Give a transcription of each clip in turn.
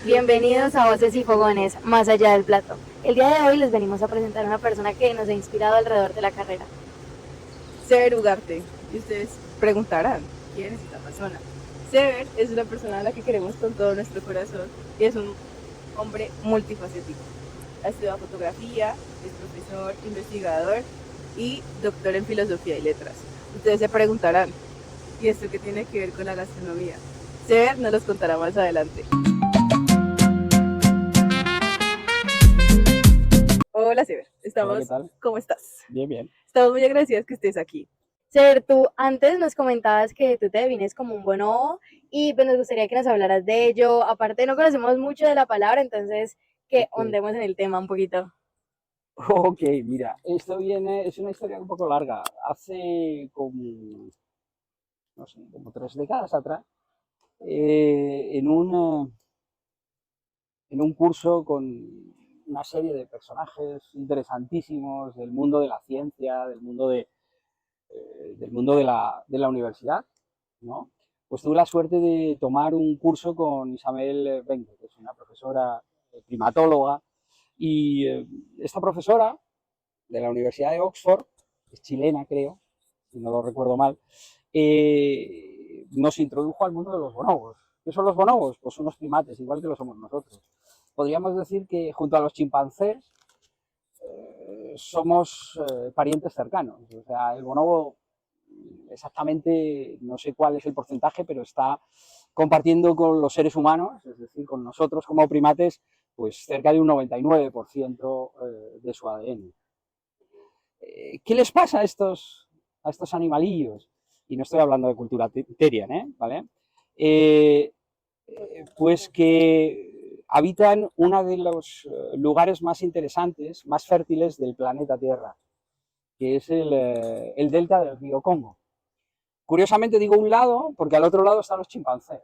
Bienvenidos a Voces y Fogones, más allá del plato. El día de hoy les venimos a presentar a una persona que nos ha inspirado alrededor de la carrera. Sever Ugarte. Y ustedes preguntarán, ¿quién es esta persona? Sever es una persona a la que queremos con todo nuestro corazón y es un hombre multifacético. Ha estudiado fotografía, es profesor, investigador y doctor en filosofía y letras. Ustedes se preguntarán, ¿y esto qué tiene que ver con la gastronomía? Sever nos los contará más adelante. Hola Sever, Hola, ¿qué tal? ¿cómo estás? Bien, bien. Estamos muy agradecidas que estés aquí. Ser, tú antes nos comentabas que tú te defines como un bonobo y pues nos gustaría que nos hablaras de ello. Aparte no conocemos mucho de la palabra, entonces que Ok, ondemos en el tema un poquito. ok, mira, esto viene, es una historia un poco larga. Hace como, no sé, como 3 décadas atrás, en un curso con una serie de personajes interesantísimos del mundo de la ciencia, del mundo de la universidad, ¿no? Pues tuve la suerte de tomar un curso con Isabel Bengue, que es una profesora primatóloga, y esta profesora de la Universidad de Oxford, es chilena creo, si no lo recuerdo mal, nos introdujo al mundo de los bonobos. ¿Qué son los bonobos? Pues son los primates, igual que lo somos nosotros. Podríamos decir que junto a los chimpancés somos parientes cercanos. O sea, el bonobo exactamente, no sé cuál es el porcentaje, pero está compartiendo con los seres humanos, es decir, con nosotros como primates, pues cerca de un 99% de su ADN. ¿Qué les pasa a estos animalillos? Y no estoy hablando de cultura terian, ¿vale? Eh, pues que habitan uno de los lugares más interesantes, más fértiles del planeta Tierra, que es el delta del río Congo. Curiosamente digo un lado, porque al otro lado están los chimpancés.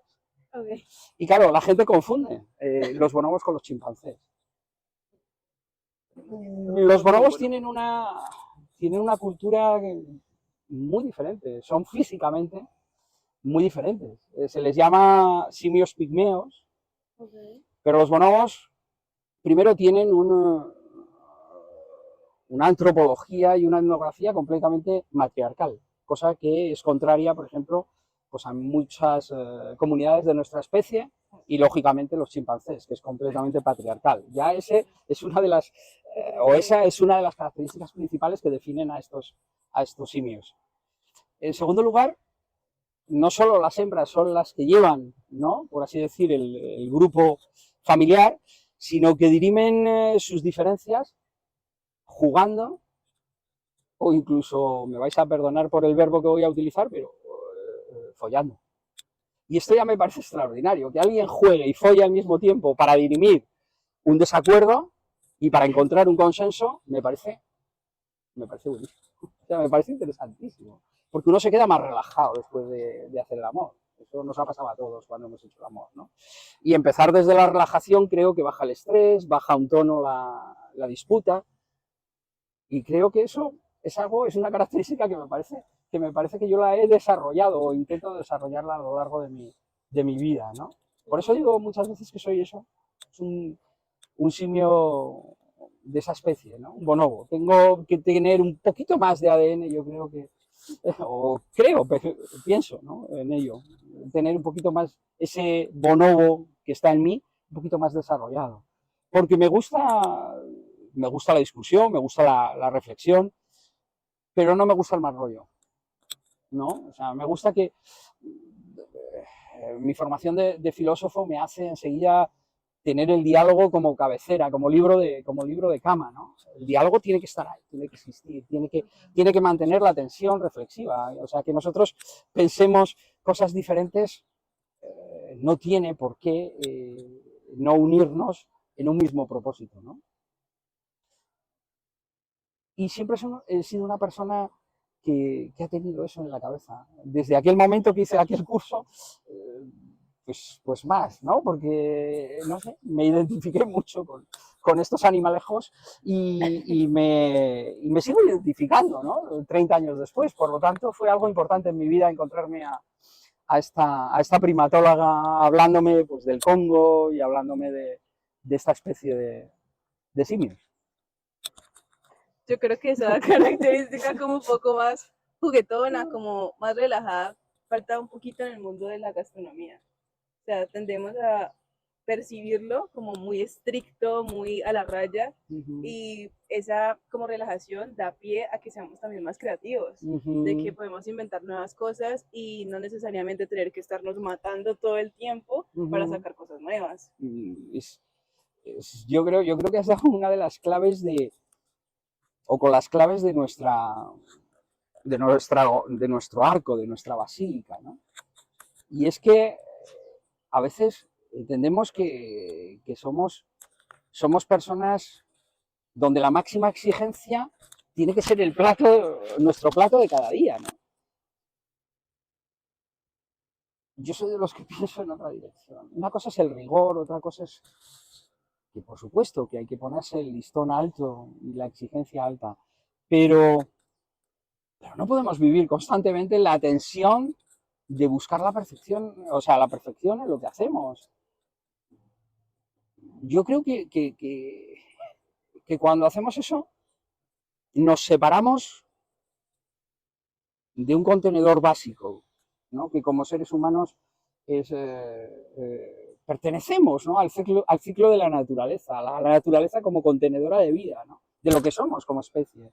Okay. Y claro, la gente confunde los bonobos con los chimpancés. Los bonobos tienen una cultura muy diferente, son físicamente muy diferentes. Se les llama simios pigmeos, Okay. pero los bonobos primero tienen una antropología y una etnografía completamente matriarcal, cosa que es contraria, por ejemplo, pues a muchas comunidades de nuestra especie y lógicamente los chimpancés, que es completamente patriarcal. Ya ese es una de las o esa es una de las características principales que definen a estos simios. En segundo lugar, no solo las hembras son las que llevan, ¿no?, por así decir, el grupo familiar, sino que dirimen sus diferencias jugando o incluso, me vais a perdonar por el verbo que voy a utilizar, pero follando. Y esto ya me parece extraordinario, que alguien juegue y folle al mismo tiempo para dirimir un desacuerdo y para encontrar un consenso, me parece buenísimo. O sea, me parece interesantísimo. Porque uno se queda más relajado después de hacer el amor. Eso nos ha pasado a todos cuando hemos hecho el amor, ¿no? Y empezar desde la relajación creo que baja el estrés, baja un tono la disputa. Y creo que eso es algo, es una característica que me parece que yo la he desarrollado o intento desarrollarla a lo largo de mi vida, ¿no? Por eso digo muchas veces que soy eso, es un simio de esa especie, ¿no? Un bonobo. Tengo que tener un poquito más de ADN, yo creo que, o creo, pienso, ¿no?, en ello, tener un poquito más ese bonobo que está en mí, un poquito más desarrollado. Porque me gusta la discusión, me gusta la reflexión, pero no me gusta el mal rollo, ¿no? O sea, me gusta que mi formación de filósofo me hace enseguida tener el diálogo como cabecera, como libro de cama, ¿no? El diálogo tiene que estar ahí, tiene que existir, tiene que mantener la tensión reflexiva. O sea, que nosotros pensemos cosas diferentes no tiene por qué no unirnos en un mismo propósito, ¿no? Y siempre he sido una persona que ha tenido eso en la cabeza. Desde aquel momento que hice aquel curso, pues más, ¿no? Porque, no sé, me identifiqué mucho con estos animalejos y me sigo identificando, ¿no? 30 años después. Por lo tanto, fue algo importante en mi vida encontrarme a esta primatóloga hablándome pues, del Congo y hablándome de esta especie de simios. Yo creo que esa característica como un poco más juguetona, como más relajada, falta un poquito en el mundo de la gastronomía. O sea, tendemos a percibirlo como muy estricto, muy a la raya, y esa como relajación da pie a que seamos también más creativos, de que podemos inventar nuevas cosas y no necesariamente tener que estarnos matando todo el tiempo para sacar cosas nuevas. Yo creo que esa es una de las claves o con las claves de nuestro arco, de nuestra basílica, ¿no? Y es que a veces entendemos que somos personas donde la máxima exigencia tiene que ser nuestro plato de cada día, ¿no? Yo soy de los que pienso en otra dirección. Una cosa es el rigor, otra cosa es que por supuesto que hay que ponerse el listón alto y la exigencia alta, pero no podemos vivir constantemente en la tensión de buscar la perfección, o sea, la perfección en lo que hacemos. Yo creo que cuando hacemos eso, nos separamos de un contenedor básico, ¿no? Que como seres humanos pertenecemos, ¿no? al ciclo de la naturaleza, la naturaleza como contenedora de vida, ¿no? De lo que somos como especie.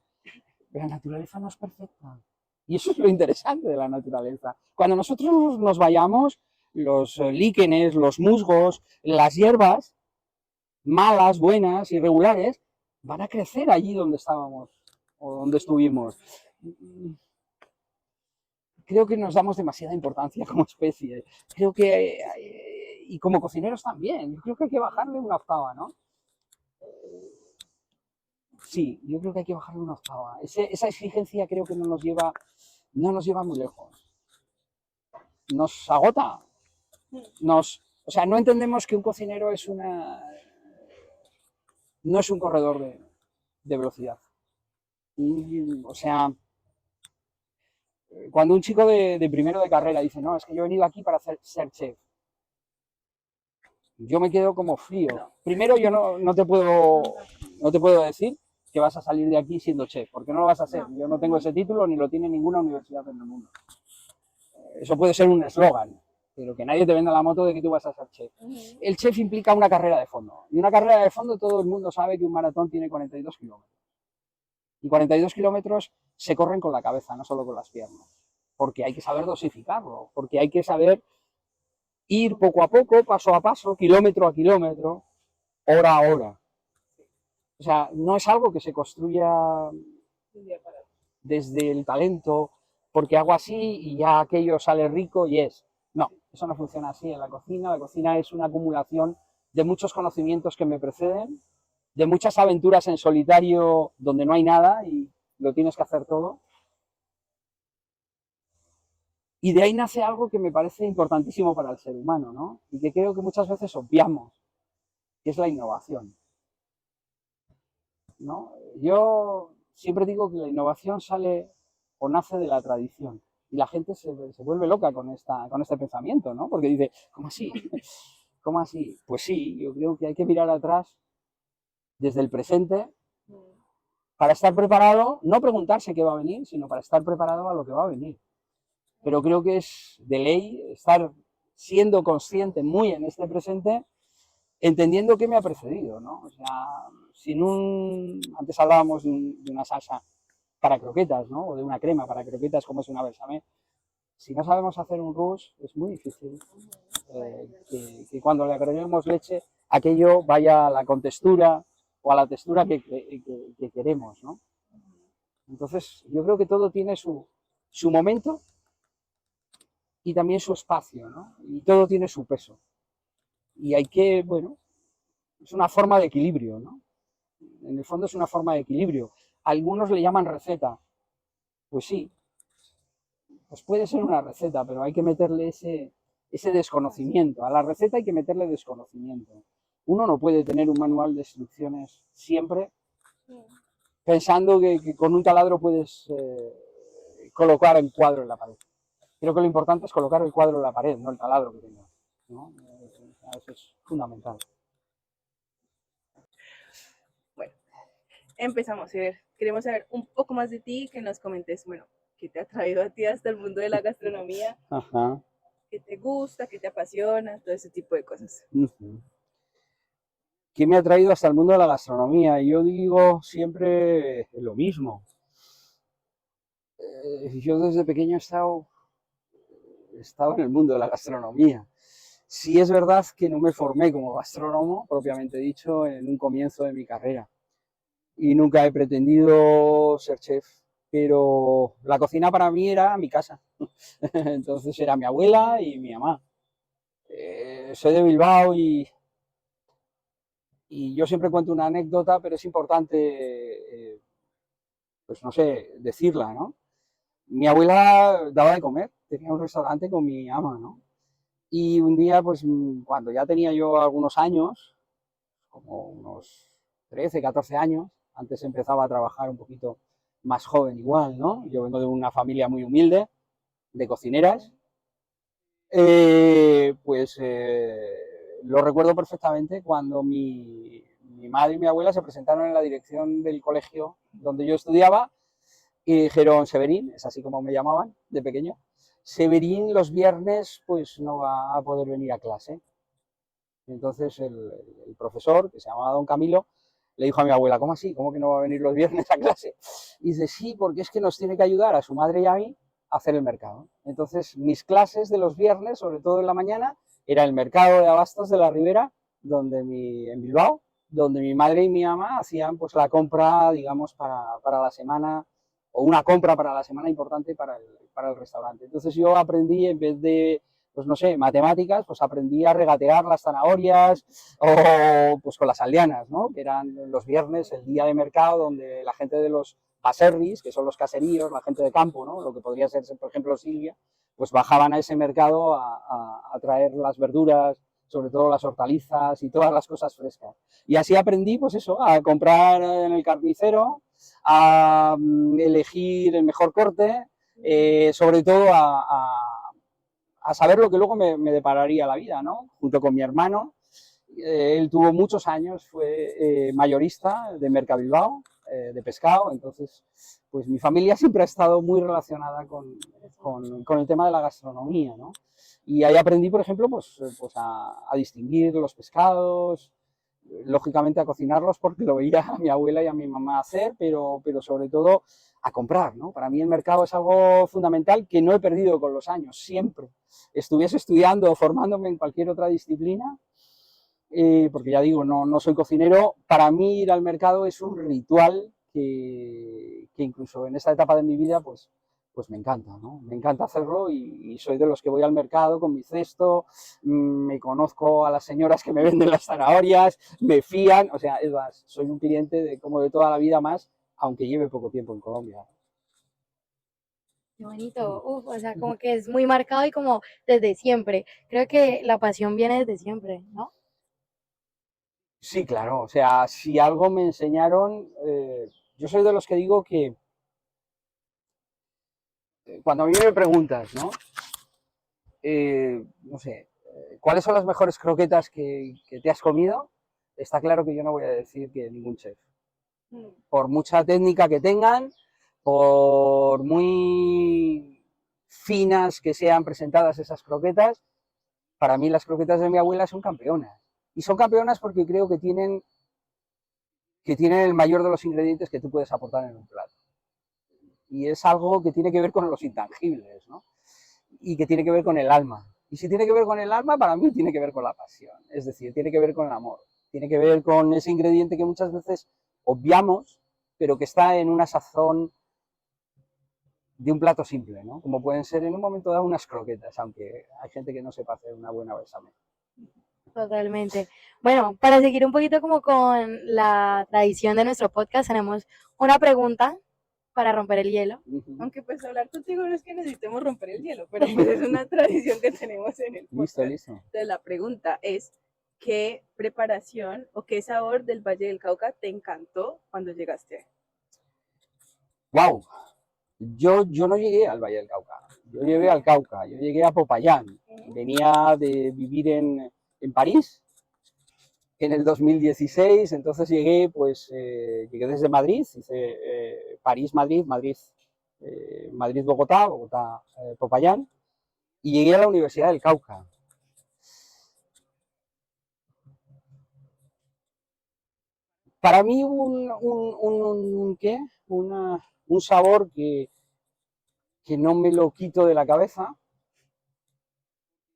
La naturaleza no es perfecta. Y eso es lo interesante de la naturaleza. Cuando nosotros nos vayamos, los líquenes, los musgos, las hierbas, malas, buenas, irregulares, van a crecer allí donde estábamos o donde estuvimos. Creo que nos damos demasiada importancia como especie. Creo que, y como cocineros también, yo creo que hay que bajarle una octava, ¿no? Sí, yo creo que hay que bajarle una octava. Esa exigencia creo que no nos lleva muy lejos. Nos agota. O sea, no entendemos que un cocinero no es un corredor de velocidad. O sea, cuando un chico de primero de carrera dice, no, es que yo he venido aquí para ser chef, yo me quedo como frío. Primero, yo no te puedo decir que vas a salir de aquí siendo chef, porque no lo vas a hacer. Yo no tengo ese título ni lo tiene ninguna universidad en el mundo. Eso puede ser un eslogan, pero que nadie te venda la moto de que tú vas a ser chef. El chef implica una carrera de fondo. Y una carrera de fondo, todo el mundo sabe que un maratón tiene 42 kilómetros. Y 42 kilómetros se corren con la cabeza, no solo con las piernas. Porque hay que saber dosificarlo, porque hay que saber ir poco a poco, paso a paso, kilómetro a kilómetro, hora a hora. O sea, no es algo que se construya desde el talento, porque hago así y ya aquello sale rico y es. No, eso no funciona así en la cocina. La cocina es una acumulación de muchos conocimientos que me preceden, de muchas aventuras en solitario donde no hay nada y lo tienes que hacer todo. Y de ahí nace algo que me parece importantísimo para el ser humano, ¿no? Y que creo que muchas veces obviamos, que es la innovación, ¿no? Yo siempre digo que la innovación sale o nace de la tradición. Y la gente se vuelve loca con este pensamiento, ¿no? Porque dice, ¿cómo así? ¿Cómo así? Pues sí, yo creo que hay que mirar atrás desde el presente para estar preparado, no preguntarse qué va a venir, sino para estar preparado a lo que va a venir. Pero creo que es de ley estar siendo consciente muy en este presente, entendiendo qué me ha precedido, ¿no? O sea, antes hablábamos de una salsa para croquetas, ¿no? O de una crema para croquetas como es una bechamel. Si no sabemos hacer un rush, es muy difícil que cuando le agreguemos leche, aquello vaya a la contextura o a la textura que queremos, ¿no? Entonces, yo creo que todo tiene su momento y también su espacio, ¿no? Y todo tiene su peso. Y hay que, bueno, es una forma de equilibrio, ¿no? En el fondo es una forma de equilibrio. Algunos le llaman receta. Pues sí, pues puede ser una receta, pero hay que meterle ese desconocimiento. A la receta hay que meterle desconocimiento. Uno no puede tener un manual de instrucciones siempre pensando que con un taladro puedes colocar el cuadro en la pared. creo que lo importante es colocar el cuadro en la pared, no el taladro que tenga, ¿no? Eso es fundamental. Bueno, empezamos a ver. Queremos saber un poco más de ti, que nos comentes, bueno, qué te ha traído a ti hasta el mundo de la gastronomía, Ajá. qué te gusta, qué te apasiona, todo ese tipo de cosas. ¿Qué me ha traído hasta el mundo de la gastronomía? Yo digo siempre lo mismo. Yo desde pequeño he estado en el mundo de la gastronomía. Sí es verdad que no me formé como gastrónomo, propiamente dicho, en un comienzo de mi carrera. Y nunca he pretendido ser chef, pero la cocina para mí era mi casa. Entonces era mi abuela y mi mamá. Soy de Bilbao y yo siempre cuento una anécdota, pero es importante, pues no sé, decirla, ¿no? Mi abuela daba de comer, tenía un restaurante con mi ama, ¿no? Y un día, pues cuando ya tenía yo algunos años, como unos 13, 14 años, antes empezaba a trabajar un poquito más joven igual, ¿no? Yo vengo de una familia muy humilde, de cocineras, lo recuerdo perfectamente cuando mi madre y mi abuela se presentaron en la dirección del colegio donde yo estudiaba y dijeron, Severín, es así como me llamaban de pequeño, Severín los viernes pues no va a poder venir a clase. Entonces el profesor, que se llamaba don Camilo, le dijo a mi abuela, ¿cómo así? ¿Cómo que no va a venir los viernes a clase? Y dice, sí, porque es que nos tiene que ayudar a su madre y a mí a hacer el mercado. Entonces mis clases de los viernes, sobre todo en la mañana, era el mercado de abastos de la Ribera, en Bilbao, donde mi madre y mi mamá hacían pues la compra, digamos, para la semana, o una compra para la semana importante para el restaurante. Entonces yo aprendí, en vez de pues no sé, matemáticas, pues aprendí a regatear las zanahorias o pues con las aldeanas, ¿no? Que eran los viernes, el día de mercado, donde la gente de los baserris, que son los caseríos, la gente de campo, ¿no? Lo que podría ser, por ejemplo, Silvia, pues bajaban a ese mercado a traer las verduras, sobre todo las hortalizas y todas las cosas frescas. Y así aprendí, pues eso, a comprar en el carnicero, a elegir el mejor corte, sobre todo a saber lo que luego me depararía la vida, ¿no? Junto con mi hermano, él tuvo muchos años, fue mayorista de Mercabilbao, de pescado, entonces, pues mi familia siempre ha estado muy relacionada con el tema de la gastronomía, ¿no? Y ahí aprendí, por ejemplo, pues a distinguir los pescados, lógicamente a cocinarlos porque lo veía a mi abuela y a mi mamá hacer, pero sobre todo a comprar, ¿no? Para mí el mercado es algo fundamental que no he perdido con los años, siempre. Estuviese estudiando o formándome en cualquier otra disciplina, porque ya digo, no soy cocinero, para mí ir al mercado es un ritual que incluso en esta etapa de mi vida, pues me encanta, ¿no? Me encanta hacerlo y soy de los que voy al mercado con mi cesto, me conozco a las señoras que me venden las zanahorias, me fían, o sea, es más, soy un cliente como de toda la vida más, aunque lleve poco tiempo en Colombia. Qué bonito, uf, o sea, como que es muy marcado y como desde siempre. Creo que la pasión viene desde siempre, ¿no? Sí, claro, o sea, si algo me enseñaron, yo soy de los que digo que cuando a mí me preguntas, ¿no? No sé, ¿cuáles son las mejores croquetas que te has comido? Está claro que yo no voy a decir que ningún chef. Por mucha técnica que tengan, por muy finas que sean presentadas esas croquetas, para mí las croquetas de mi abuela son campeonas. Y son campeonas porque creo que tienen el mayor de los ingredientes que tú puedes aportar en un plato. Y es algo que tiene que ver con los intangibles, ¿no? Y que tiene que ver con el alma. Y si tiene que ver con el alma, para mí tiene que ver con la pasión. Es decir, tiene que ver con el amor. Tiene que ver con ese ingrediente que muchas veces obviamos, pero que está en una sazón de un plato simple, ¿no? Como pueden ser en un momento dado unas croquetas, aunque hay gente que no sepa hacer una buena bechamel. Totalmente. Bueno, para seguir un poquito como con la tradición de nuestro podcast, tenemos una pregunta para romper el hielo. Aunque pues hablar contigo no es que necesitemos romper el hielo, pero pues es una tradición que tenemos en el podcast. Listo. Entonces la pregunta es, ¿qué preparación o qué sabor del Valle del Cauca te encantó cuando llegaste? ¡Wow! Yo no llegué al Valle del Cauca. yo llegué al Cauca, yo llegué a Popayán, venía de vivir en París en el 2016, entonces llegué, pues, llegué desde Madrid, hice París-Madrid, Madrid-Bogotá, Bogotá-Popayán, y llegué a la Universidad del Cauca. Para mí ¿qué? Un sabor que no me lo quito de la cabeza,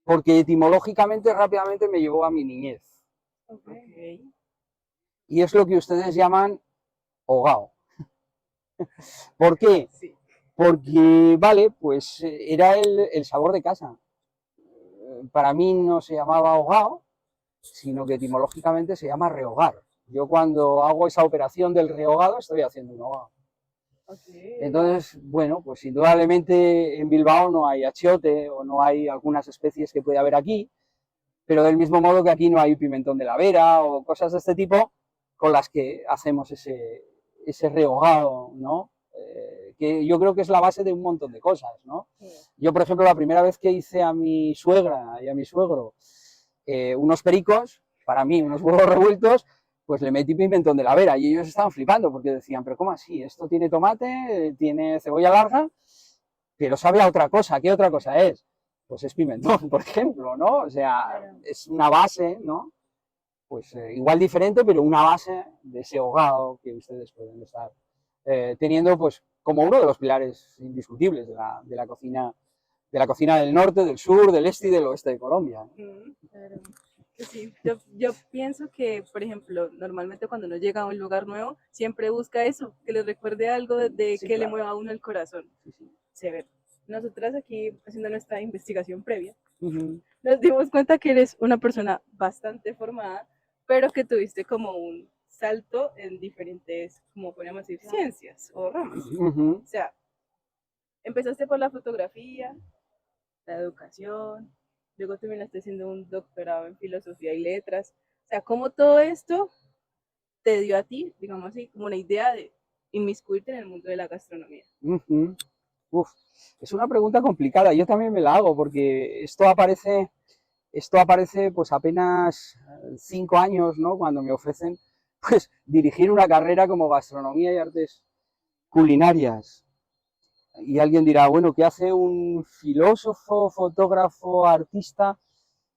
porque etimológicamente rápidamente me llevó a mi niñez. Okay. Y es lo que ustedes llaman hogao. ¿Por qué? Sí. Porque, vale, pues era el sabor de casa. Para mí no se llamaba hogao, sino que etimológicamente se llama rehogar. Yo cuando hago esa operación del rehogado estoy haciendo un hogao. Okay. Entonces, bueno, pues indudablemente en Bilbao no hay achiote o no hay algunas especies que puede haber aquí, pero del mismo modo que aquí no hay pimentón de la Vera o cosas de este tipo con las que hacemos ese rehogado, ¿no? Que yo creo que es la base de un montón de cosas, ¿no? Sí. Yo, por ejemplo, la primera vez que hice a mi suegra y a mi suegro unos pericos, para mí, unos huevos revueltos, pues le metí pimentón de la Vera y ellos estaban flipando porque decían, pero ¿cómo así? Esto tiene tomate, tiene cebolla larga, pero sabe a otra cosa. ¿Qué otra cosa es? Pues es pimentón, por ejemplo, ¿no? O sea, es una base, ¿no? Pues igual diferente, pero una base de ese hogado que ustedes pueden estar teniendo, pues como uno de los pilares indiscutibles de la cocina del norte, del sur, del este y del oeste de Colombia. Claro. Sí, yo pienso que, por ejemplo, normalmente cuando uno llega a un lugar nuevo, siempre busca eso, que le recuerde algo de Sí, que le claro. mueva a uno el corazón. Sí, sí. Severo. Nosotras aquí, haciendo nuestra investigación previa, Uh-huh. nos dimos cuenta que eres una persona bastante formada, pero que tuviste como un salto en diferentes, como podríamos decir, ciencias o ramas. Uh-huh. O sea, empezaste por la fotografía, la educación, luego terminaste haciendo un doctorado en filosofía y letras. O sea, ¿cómo todo esto te dio a ti, digamos así, como una idea de inmiscuirte en el mundo de la gastronomía? Uh-huh. Uf, es una pregunta complicada, yo también me la hago porque esto aparece pues apenas 5 años, ¿no? Cuando me ofrecen pues dirigir una carrera como gastronomía y artes culinarias. Y alguien dirá, bueno, ¿qué hace un filósofo, fotógrafo, artista?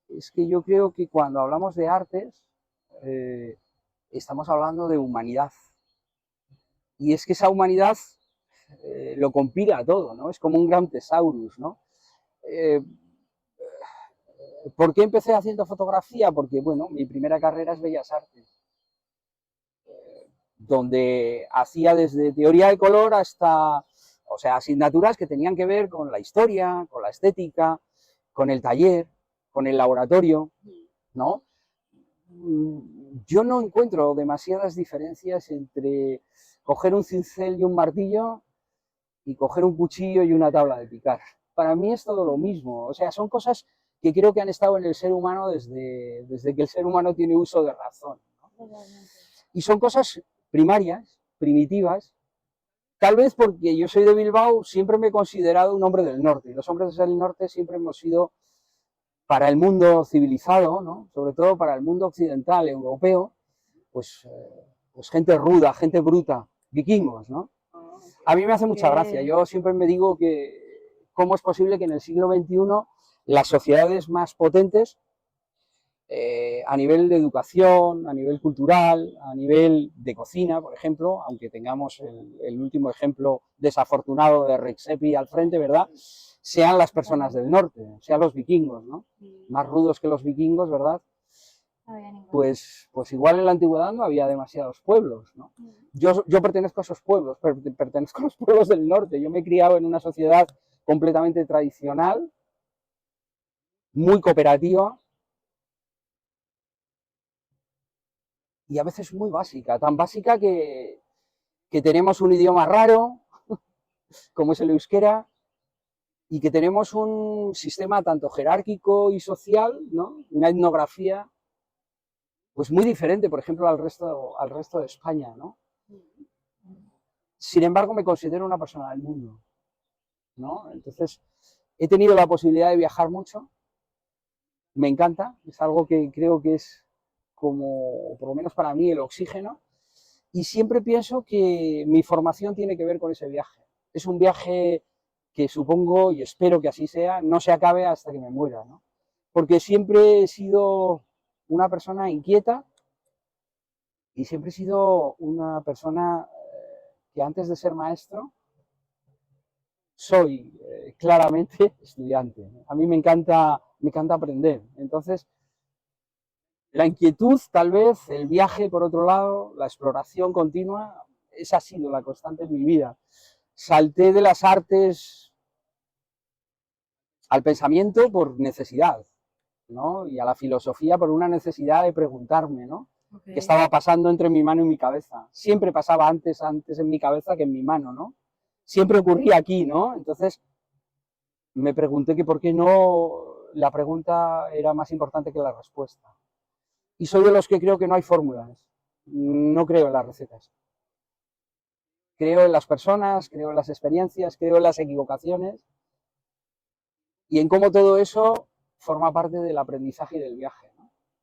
Es que yo creo que cuando hablamos de artes, estamos hablando de humanidad. Y es que esa humanidad lo compila todo, ¿no? Es como un gran tesaurus, ¿no? ¿Por qué empecé haciendo fotografía? Porque, bueno, mi primera carrera es Bellas Artes, donde hacía desde teoría de color hasta, o sea, asignaturas que tenían que ver con la historia, con la estética, con el taller, con el laboratorio, ¿no? Yo no encuentro demasiadas diferencias entre coger un cincel y un martillo y coger un cuchillo y una tabla de picar. Para mí es todo lo mismo, o sea, son cosas que creo que han estado en el ser humano desde que el ser humano tiene uso de razón, ¿no? Y son cosas primarias, primitivas, tal vez porque yo soy de Bilbao, siempre me he considerado un hombre del norte, y los hombres del norte siempre hemos sido, para el mundo civilizado, ¿no? Sobre todo para el mundo occidental, europeo, pues gente ruda, gente bruta, vikingos, ¿no? A mí me hace mucha gracia, yo siempre me digo que cómo es posible que en el siglo XXI las sociedades más potentes, a nivel de educación, a nivel cultural, a nivel de cocina, por ejemplo, aunque tengamos el último ejemplo desafortunado de Rexepi al frente, ¿verdad?, sean las personas del norte, sean los vikingos, ¿no? Más rudos que los vikingos, ¿verdad? Pues igual en la antigüedad no había demasiados pueblos, ¿no? Yo pertenezco a esos pueblos, pertenezco a los pueblos del norte. Yo me he criado en una sociedad completamente tradicional, muy cooperativa y a veces muy básica, tan básica que tenemos un idioma raro, como es el euskera, y que tenemos un sistema tanto jerárquico y social, ¿no? Una etnografía pues muy diferente, por ejemplo, al resto de España, ¿no? Sin embargo, me considero una persona del mundo, ¿no? Entonces, He tenido la posibilidad de viajar mucho, me encanta, es algo que creo que es como, por lo menos para mí, el oxígeno, y siempre pienso que mi formación tiene que ver con ese viaje. Es un viaje que supongo y espero que así sea, no se acabe hasta que me muera, ¿no? Porque siempre he sido una persona inquieta y siempre he sido una persona que antes de ser maestro soy claramente estudiante. A mí me encanta aprender. Entonces, la inquietud, tal vez, el viaje, por otro lado, la exploración continua, esa ha sido la constante en mi vida. Salté de las artes al pensamiento por necesidad, ¿no? Y a la filosofía por una necesidad de preguntarme, ¿no? Okay. ¿Qué estaba pasando entre mi mano y mi cabeza? Siempre pasaba antes en mi cabeza que en mi mano, ¿no? Siempre ocurría aquí, ¿no? Entonces me pregunté que por qué no la pregunta era más importante que la respuesta. Y soy de los que creo que no hay fórmulas, no creo en las recetas. Creo en las personas, creo en las experiencias, creo en las equivocaciones y en cómo todo eso forma parte del aprendizaje y del viaje.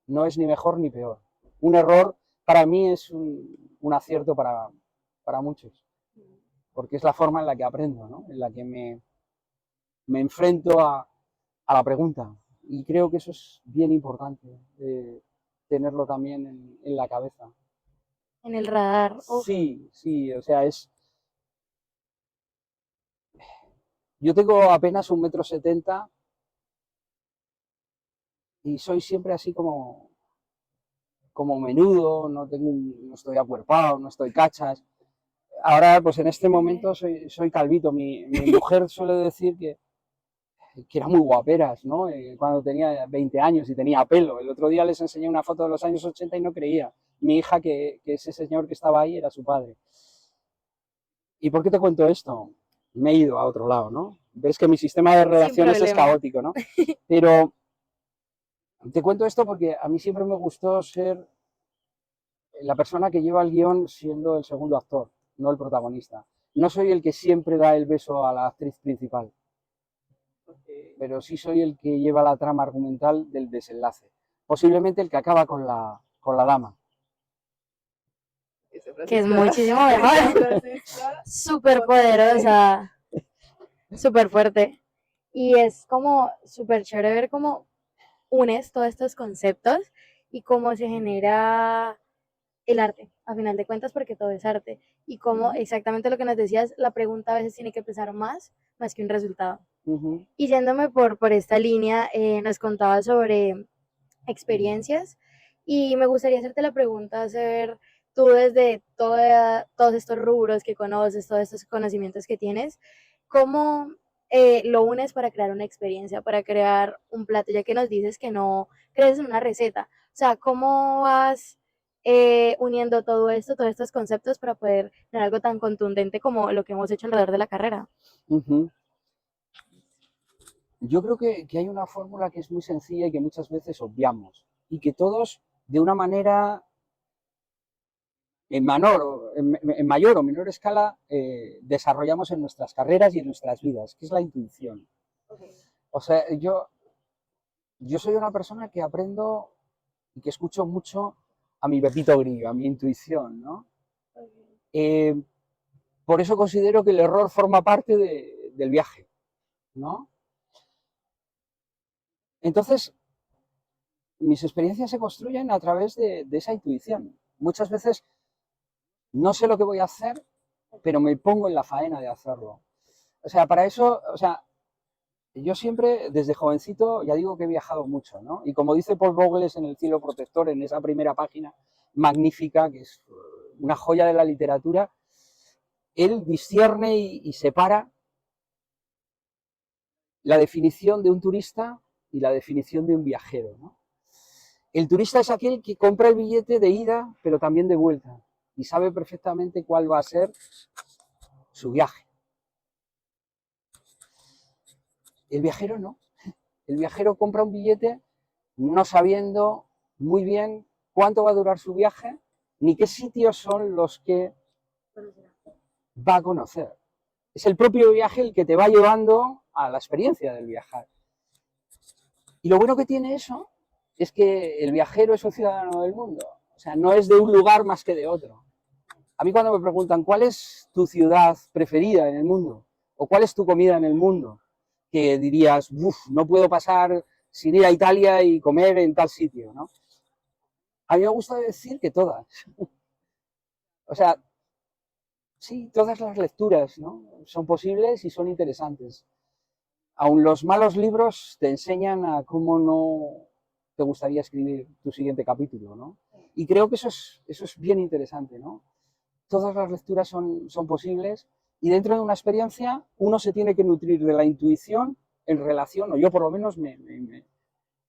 No es ni mejor ni peor. Un error para mí es un acierto para muchos, porque es la forma en la que aprendo, ¿no? En la que me enfrento a la pregunta. Y creo que eso es bien importante, tenerlo también en la cabeza. En el radar. Sí, sí, o sea, yo tengo apenas 1,70 m y soy siempre así como menudo, no estoy acuerpado, no estoy cachas. Ahora, pues en este momento soy calvito. Mi mujer suele decir que era muy guaperas, ¿no? Cuando tenía 20 años y tenía pelo. El otro día les enseñé una foto de los años 80 y no creía. Mi hija que ese señor que estaba ahí era su padre. ¿Y por qué te cuento esto? Me he ido a otro lado, ¿no? Ves que mi sistema de relaciones es caótico, ¿no? Pero te cuento esto porque a mí siempre me gustó ser la persona que lleva el guión siendo el segundo actor, no el protagonista. No soy el que siempre da el beso a la actriz principal, pero sí soy el que lleva la trama argumental del desenlace. Posiblemente el que acaba con la dama. Que es muchísimo mejor. Súper poderosa, súper fuerte. Y es como súper chévere ver cómo unes todos estos conceptos y cómo se genera el arte, a final de cuentas, porque todo es arte. Y cómo exactamente lo que nos decías, la pregunta a veces tiene que pesar más que un resultado. Y yéndome por esta línea, nos contabas sobre experiencias y me gustaría hacerte la pregunta, hacer tú desde todos estos rubros que conoces, todos estos conocimientos que tienes, ¿cómo lo unes para crear una experiencia, para crear un plato? Ya que nos dices que no crees en una receta, o sea, ¿cómo vas uniendo todo esto, todos estos conceptos para poder tener algo tan contundente como lo que hemos hecho alrededor de la carrera? Yo creo que hay una fórmula que es muy sencilla y que muchas veces obviamos y que todos, de una manera en mayor o menor escala, desarrollamos en nuestras carreras y en nuestras vidas, que es la intuición. O sea, yo soy una persona que aprendo y que escucho mucho a mi Pepito Grillo, a mi intuición, ¿no? Por eso considero que el error forma parte del viaje, ¿no? Entonces, mis experiencias se construyen a través de esa intuición. Muchas veces no sé lo que voy a hacer, pero me pongo en la faena de hacerlo. O sea, para eso, o sea, yo siempre, desde jovencito, ya digo que he viajado mucho, ¿no? Y como dice Paul Vogles en El cielo protector, en esa primera página magnífica, que es una joya de la literatura, él discierne y separa la definición de un turista y la definición de un viajero, ¿no? El turista es aquel que compra el billete de ida, pero también de vuelta, y sabe perfectamente cuál va a ser su viaje. El viajero no. El viajero compra un billete no sabiendo muy bien cuánto va a durar su viaje, ni qué sitios son los que va a conocer. Es el propio viaje el que te va llevando a la experiencia del viajar. Y lo bueno que tiene eso es que el viajero es un ciudadano del mundo. O sea, no es de un lugar más que de otro. A mí cuando me preguntan cuál es tu ciudad preferida en el mundo o cuál es tu comida en el mundo, que dirías, no puedo pasar sin ir a Italia y comer en tal sitio, ¿no? A mí me gusta decir que todas. O sea, sí, todas las lecturas, ¿no? Son posibles y son interesantes. Aun los malos libros te enseñan a cómo no te gustaría escribir tu siguiente capítulo, ¿no? Y creo que eso es bien interesante, ¿no? Todas las lecturas son posibles y dentro de una experiencia uno se tiene que nutrir de la intuición en relación, o yo por lo menos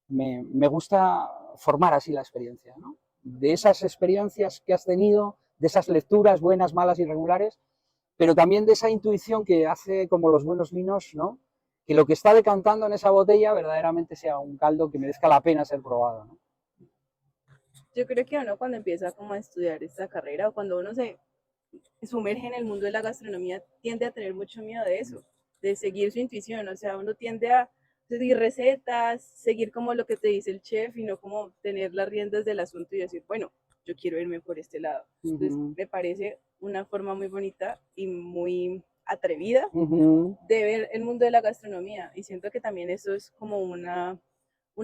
me gusta formar así la experiencia, ¿no? De esas experiencias que has tenido, de esas lecturas buenas, malas y regulares, pero también de esa intuición que hace como los buenos vinos, ¿no? Que lo que está decantando en esa botella verdaderamente sea un caldo que merezca la pena ser probado, ¿no? Yo creo que uno cuando empieza como a estudiar esta carrera o cuando uno se sumerge en el mundo de la gastronomía tiende a tener mucho miedo de eso, de seguir su intuición, o sea, uno tiende a seguir recetas, seguir como lo que te dice el chef y no como tener las riendas del asunto y decir, bueno, yo quiero irme por este lado. Entonces, me parece una forma muy bonita y muy atrevida de ver el mundo de la gastronomía y siento que también eso es como una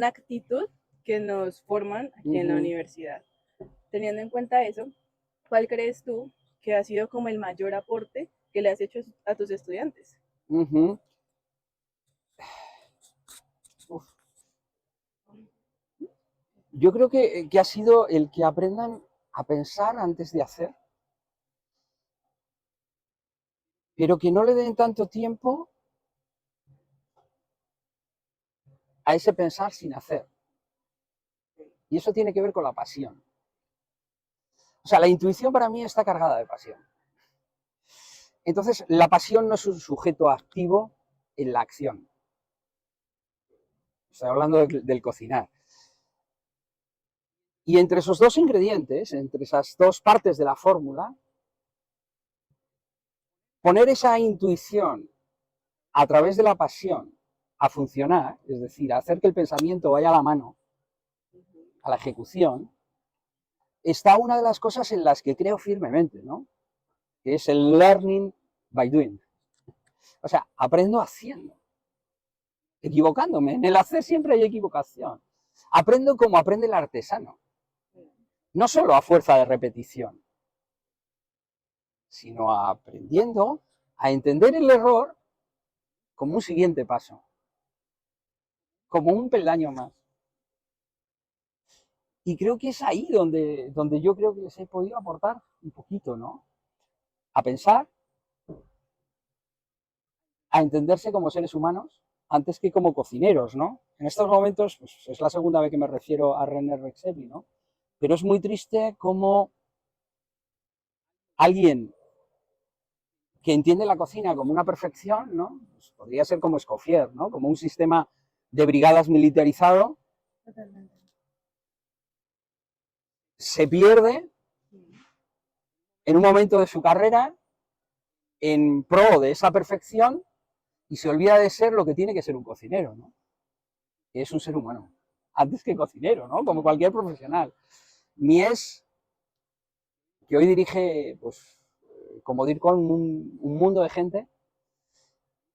actitud que nos forman aquí en la universidad. Teniendo en cuenta eso, ¿cuál crees tú que ha sido como el mayor aporte que le has hecho a tus estudiantes? Yo creo que ha sido el que aprendan a pensar antes de hacer, pero que no le den tanto tiempo a ese pensar sin hacer. Y eso tiene que ver con la pasión. O sea, la intuición para mí está cargada de pasión. Entonces, la pasión no es un sujeto activo en la acción. Estoy hablando del cocinar. Y entre esos dos ingredientes, entre esas dos partes de la fórmula, poner esa intuición a través de la pasión a funcionar, es decir, a hacer que el pensamiento vaya a la mano, a la ejecución, está una de las cosas en las que creo firmemente, ¿no? Que es el learning by doing. O sea, aprendo haciendo, equivocándome. En el hacer siempre hay equivocación. Aprendo como aprende el artesano. No solo a fuerza de repetición, sino aprendiendo a entender el error como un siguiente paso, como un peldaño más. Y creo que es ahí donde yo creo que les he podido aportar un poquito, ¿no? A pensar, a entenderse como seres humanos, antes que como cocineros, ¿no? En estos momentos, pues, es la segunda vez que me refiero a René Redzepi, ¿no? Pero es muy triste como alguien que entiende la cocina como una perfección, ¿no? Pues podría ser como Escoffier, ¿no? Como un sistema de brigadas militarizado, Totalmente. se pierde en un momento de su carrera en pro de esa perfección y se olvida de ser lo que tiene que ser un cocinero, ¿no? Que es un ser humano, antes que cocinero, ¿no? Como cualquier profesional. Mies, que hoy dirige, pues, como dir con un mundo de gente,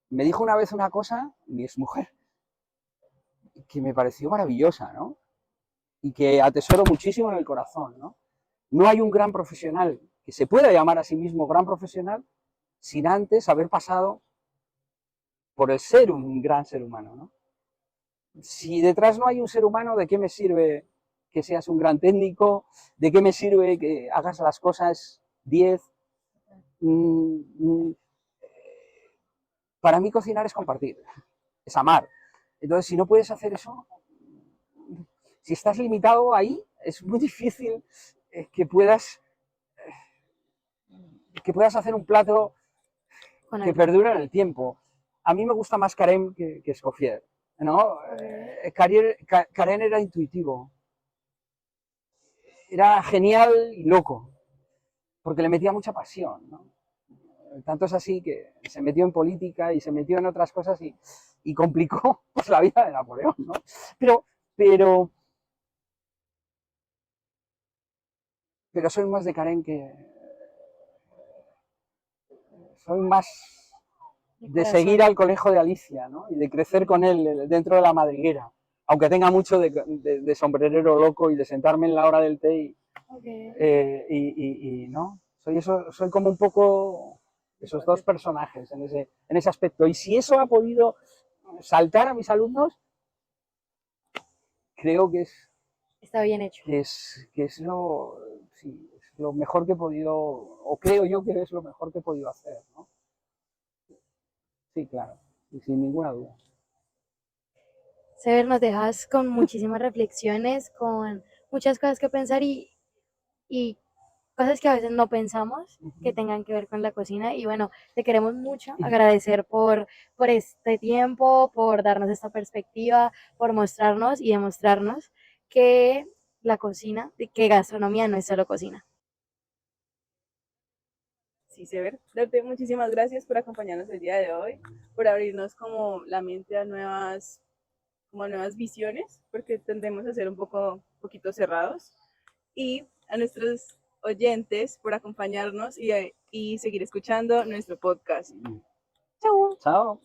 me dijo una vez una cosa, mi exmujer, que me pareció maravillosa, ¿no? Y que atesoro muchísimo en el corazón, ¿no? No hay un gran profesional que se pueda llamar a sí mismo gran profesional sin antes haber pasado por el ser un gran ser humano, ¿no? Si detrás no hay un ser humano, ¿de qué me sirve que seas un gran técnico? ¿De qué me sirve que hagas las cosas 10? Para mí cocinar es compartir, es amar. Entonces, si no puedes hacer eso, si estás limitado ahí, es muy difícil que puedas hacer un plato que perdure en el tiempo. A mí me gusta más Karen que Escoffier, ¿no? Karen era intuitivo, era genial y loco, porque le metía mucha pasión, ¿no? Tanto es así que se metió en política y se metió en otras cosas y complicó pues, la vida de Napoleón, ¿no? Pero soy más de Karen que... Soy más de seguir al conejo de Alicia, ¿no? Y de crecer con él dentro de la madriguera, aunque tenga mucho de sombrerero loco y de sentarme en la hora del té ¿no? Soy como un poco esos dos personajes en ese aspecto. Y si eso ha podido saltar a mis alumnos, creo que Está bien hecho. es lo mejor que he podido, o creo yo que es lo mejor que he podido hacer, ¿no? Sí, claro, y sin ninguna duda. Sever, nos dejas con muchísimas reflexiones, con muchas cosas que pensar y cosas que a veces no pensamos que tengan que ver con la cocina. Y bueno, te queremos mucho agradecer por este tiempo, por darnos esta perspectiva, por mostrarnos y demostrarnos que la cocina, que gastronomía no es solo cocina. Sí, Sever, darte muchísimas gracias por acompañarnos el día de hoy, por abrirnos como la mente a nuevas visiones, porque tendemos a ser un poquito cerrados, y a nuestros oyentes por acompañarnos y seguir escuchando nuestro podcast. Chao. Chao.